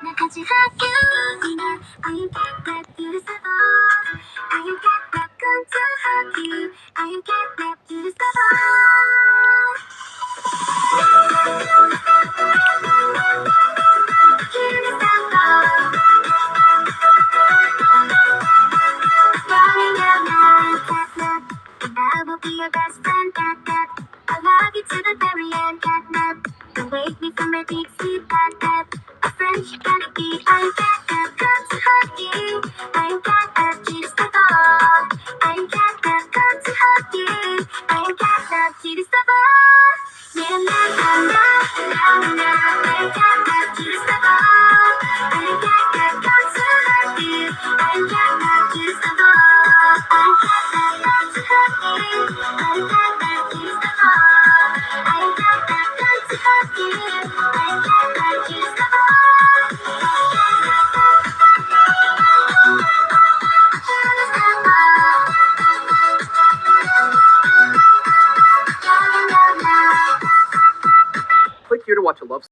나까지 하기는 I am get back to the start. I am get back onto hockey. I am get back to the start. To the start. Running out now, catnap. And I will be your best friend, catnap. I love you to the very end, catnap. Don't wake me from my deep sleep, catnap. A friend you gotta be. I am catnap, come to hockey. I am catnap, to the start. I am catnap, come to hockey. I am catnap, to the start. Yeah, na na na na na. I am catnap, to the start. I am catnap, come to hockey. I am catnap, to the start. I am catnap, come to hockey. I am catnap, to the start. I am catnap, come to hockey. I am catnap, to the start. Click here to watch a love